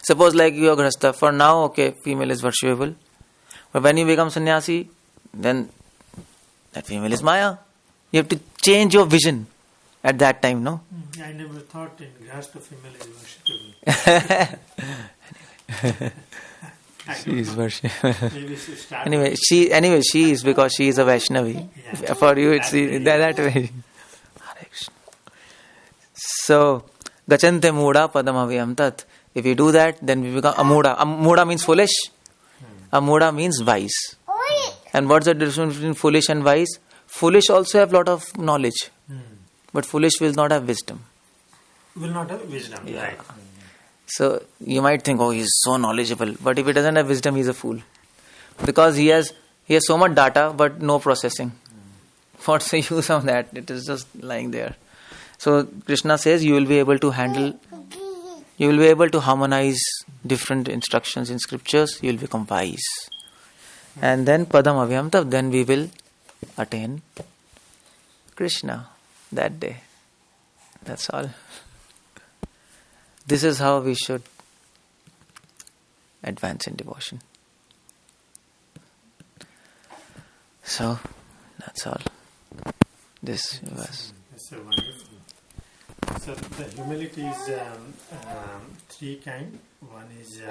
Suppose like you are Grihastha, for now, okay, female is worshipable. But when you become sannyasi, then that female is Maya. You have to change your vision at that time, no? I never thought in Grihastha female is worshipable. She is worshipable. Maybe she started. Anyway, she is because she is a Vaishnavi. Yeah. For you, it's that way. Hare Krishna. So, gachante mooda padam avyam tat. If we do that, then we become amuda. Amuda means foolish. Amuda means wise. And what's the difference between foolish and wise? Foolish also have lot of knowledge. But foolish will not have wisdom. Will not have wisdom, right. So you might think, oh, he's so knowledgeable. But if he doesn't have wisdom, he's a fool. Because he has so much data, but no processing. What's the use of that? It is just lying there. So Krishna says you will be able to harmonize different instructions in scriptures. You will become wise. And then Padam Avyam Tav, then we will attain Krishna that day. That's all. This is how we should advance in devotion. So, that's all. This was... That's so wonderful. So the humility is three kind. One is